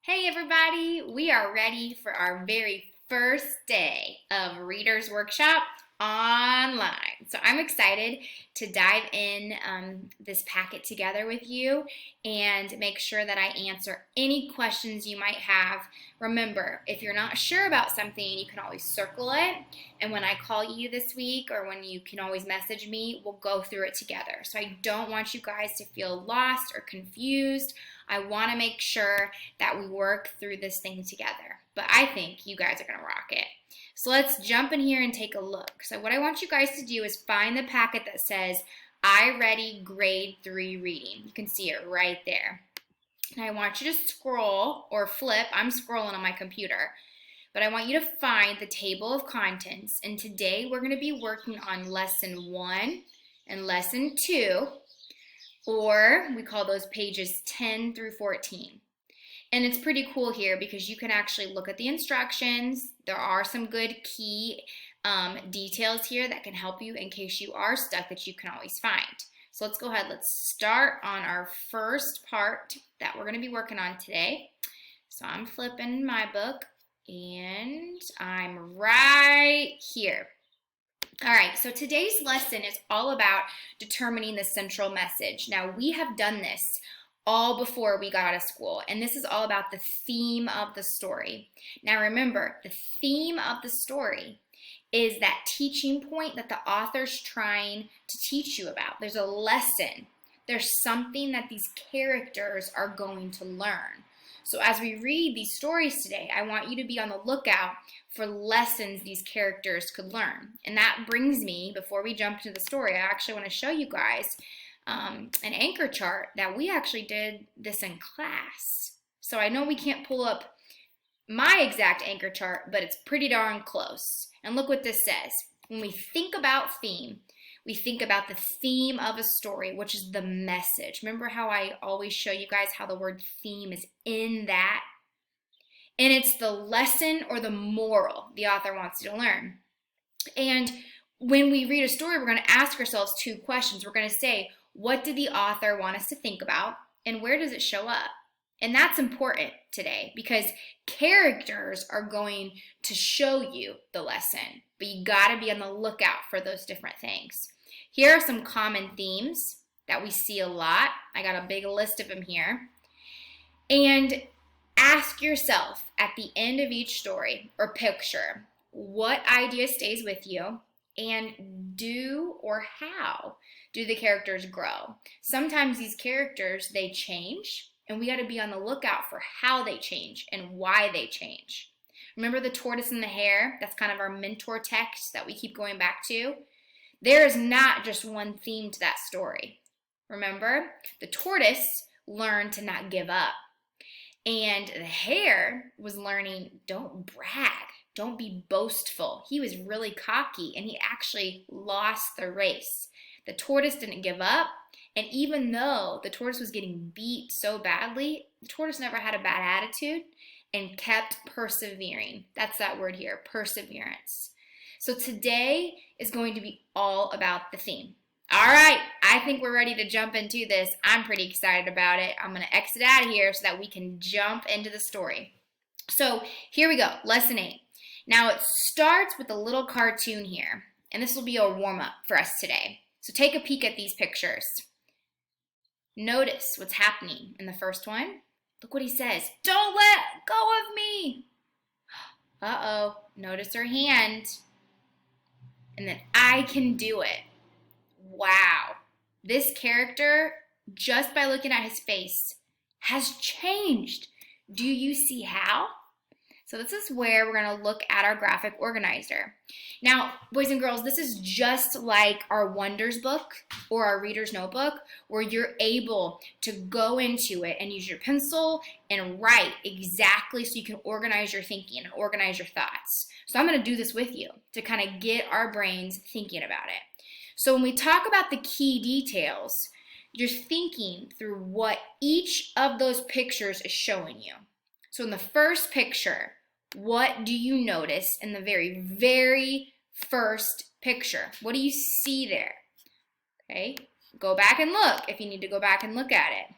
Hey everybody, we are ready for our very first day of Reader's Workshop online. So I'm excited to dive in this packet together with you and make sure that I answer any questions you might have. Remember, if you're not sure about something, you can always circle it. And when I call you this week or when you can always message me, we'll go through it together. So I don't want you guys to feel lost or confused. I want to make sure that we work through this thing together. But I think you guys are going to rock it. So let's jump in here and take a look. So what I want you guys to do is find the packet that says iReady Grade 3 Reading. You can see it right there. And I want you to scroll or flip. I'm scrolling on my computer. But I want you to find the table of contents. And today we're going to be working on Lesson 1 and Lesson 2. Or we call those pages 10 through 14. And it's pretty cool here because you can actually look at the instructions. There are some good key details here that can help you in case you are stuck that you can always find. So let's go ahead, let's start on our first part that we're going to be working on today. So I'm flipping my book and I'm right here. All right, so today's lesson is all about determining the central message. Now, we have done this all before we got out of school, and this is all about the theme of the story. Now, remember, the theme of the story is that teaching point that the author's trying to teach you about. There's a lesson. There's something that these characters are going to learn. So as we read these stories today, I want you to be on the lookout for lessons these characters could learn. And that brings me, before we jump into the story, I actually want to show you guys an anchor chart that we actually did this in class. So I know we can't pull up my exact anchor chart, but it's pretty darn close. And look what this says. When we think about theme, we think about the theme of a story, which is the message. Remember how I always show you guys how the word theme is in that? And it's the lesson or the moral the author wants you to learn. And when we read a story, we're going to ask ourselves two questions. We're going to say, what did the author want us to think about? And where does it show up? And that's important today because characters are going to show you the lesson, but you got to be on the lookout for those different things. Here are some common themes that we see a lot. I got a big list of them here. And ask yourself at the end of each story or picture, what idea stays with you and do or how do the characters grow? Sometimes these characters, they change. And we got to be on the lookout for how they change and why they change. Remember the tortoise and the hare? That's kind of our mentor text that we keep going back to. There is not just one theme to that story. Remember, the tortoise learned to not give up. And the hare was learning, don't brag. Don't be boastful. He was really cocky and he actually lost the race. The tortoise didn't give up. And even though the tortoise was getting beat so badly, the tortoise never had a bad attitude and kept persevering. That's that word here, perseverance. So today is going to be all about the theme. All right, I think we're ready to jump into this. I'm pretty excited about it. I'm going to exit out of here so that we can jump into the story. So here we go, Lesson 8. Now it starts with a little cartoon here, and this will be a warm-up for us today. So take a peek at these pictures. Notice what's happening in the first one. Look what he says. Don't let go of me. Uh-oh. Notice her hand. And then I can do it. Wow. This character, just by looking at his face, has changed. Do you see how? So this is where we're going to look at our graphic organizer. Now, boys and girls, this is just like our Wonders book or our Reader's Notebook where you're able to go into it and use your pencil and write exactly so you can organize your thinking and organize your thoughts. So I'm going to do this with you to kind of get our brains thinking about it. So when we talk about the key details, you're thinking through what each of those pictures is showing you. So in the first picture, what do you notice in the very, very first picture? What do you see there? Okay, go back and look if you need to go back and look at it.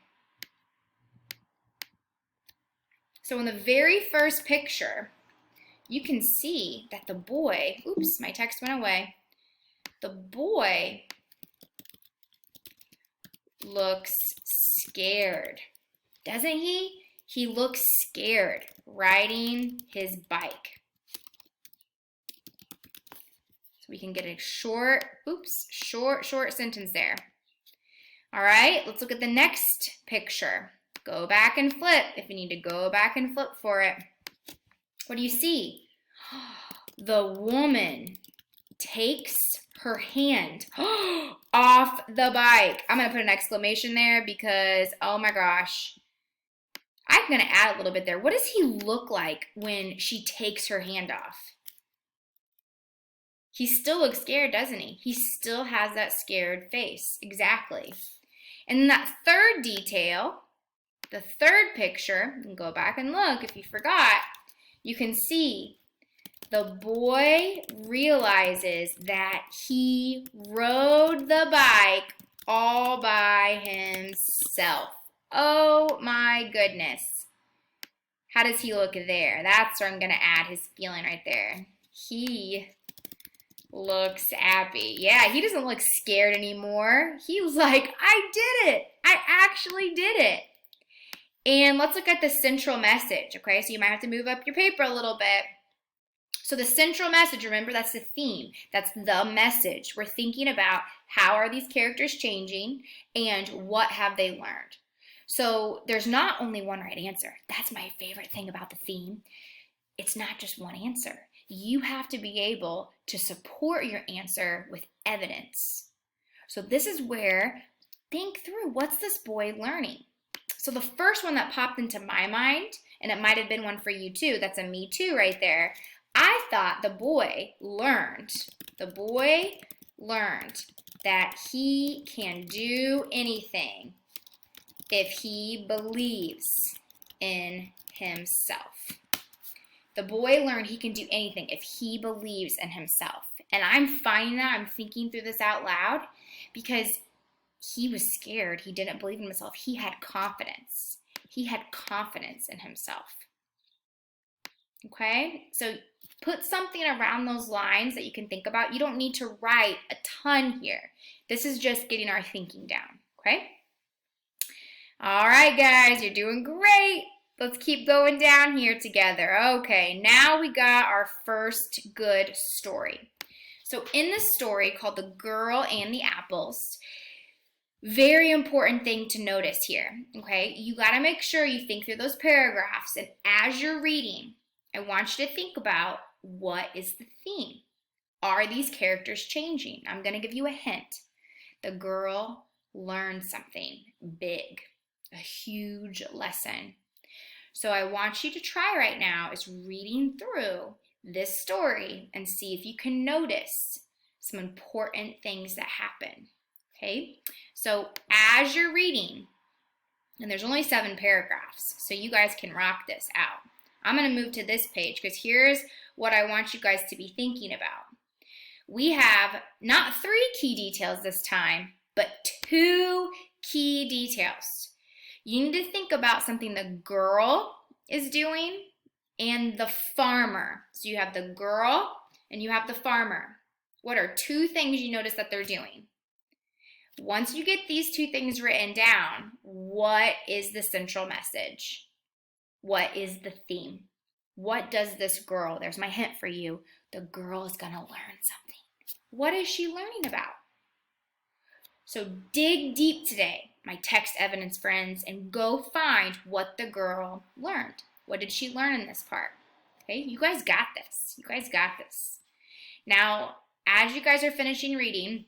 So in the very first picture, you can see that the boy, oops, my text went away. The boy looks scared, doesn't he? He looks scared riding his bike. So we can get a short sentence there. All right, let's look at the next picture. Go back and flip if you need to go back and flip for it. What do you see? The woman takes her hand off the bike. I'm going to put an exclamation there because, oh my gosh. I'm going to add a little bit there. What does he look like when she takes her hand off? He still looks scared, doesn't he? He still has that scared face. Exactly. And that third detail, the third picture, and go back and look if you forgot, you can see the boy realizes that he rode the bike all by himself. Oh my goodness. How does he look there? That's where I'm going to add his feeling right there. He looks happy. Yeah, he doesn't look scared anymore. He was like, I did it. I actually did it. And let's look at the central message, okay? So you might have to move up your paper a little bit. So the central message, remember, that's the theme. That's the message. We're thinking about how are these characters changing and what have they learned. So there's not only one right answer. That's my favorite thing about the theme. It's not just one answer. You have to be able to support your answer with evidence. So this is where, think through, what's this boy learning? So the first one that popped into my mind, and it might have been one for you too, that's a me too right there, I thought the boy learned that he can do anything if he believes in himself. The boy learned he can do anything if he believes in himself. And I'm finding that, I'm thinking through this out loud because he was scared. He didn't believe in himself. He had confidence. He had confidence in himself. Okay? So put something around those lines that you can think about. You don't need to write a ton here. This is just getting our thinking down. Okay? All right, guys, you're doing great. Let's keep going down here together. Okay, now we got our first good story. So in this story called The Girl and the Apples, very important thing to notice here, okay? You got to make sure you think through those paragraphs, and as you're reading, I want you to think about what is the theme. Are these characters changing? I'm going to give you a hint. The girl learned something big, a huge lesson. So I want you to try right now is reading through this story and see if you can notice some important things that happen. Okay, so as you're reading, and there's only 7 paragraphs, so you guys can rock this out. I'm going to move to this page because here's what I want you guys to be thinking about. We have not 3 key details this time, but 2 key details. You need to think about something the girl is doing and the farmer. So you have the girl and you have the farmer. What are 2 things you notice that they're doing? Once you get these 2 things written down, what is the central message? What is the theme? What does this girl, there's my hint for you, the girl is going to learn something. What is she learning about? So dig deep today, my text evidence friends, and go find what the girl learned. What did she learn in this part? Okay, you guys got this. You guys got this. Now, as you guys are finishing reading,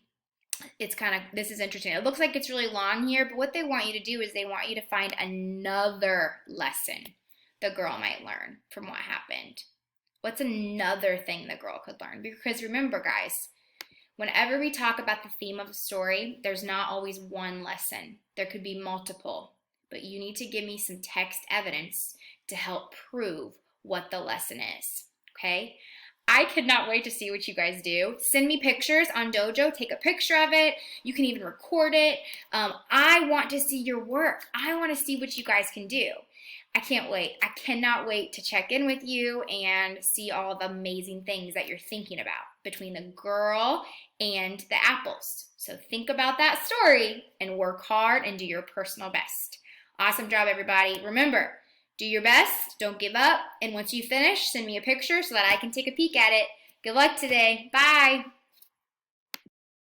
this is interesting. It looks like it's really long here, but what they want you to do is they want you to find another lesson the girl might learn from what happened. What's another thing the girl could learn? Because remember, guys, whenever we talk about the theme of a story, there's not always one lesson. There could be multiple, but you need to give me some text evidence to help prove what the lesson is, okay? I could not wait to see what you guys do. Send me pictures on Dojo. Take a picture of it. You can even record it. I want to see your work. I want to see what you guys can do. I can't wait. I cannot wait to check in with you and see all the amazing things that you're thinking about between the girl and the apples. So think about that story and work hard and do your personal best. Awesome job, everybody. Remember, do your best, don't give up, and once you finish, send me a picture so that I can take a peek at it. Good luck today. Bye.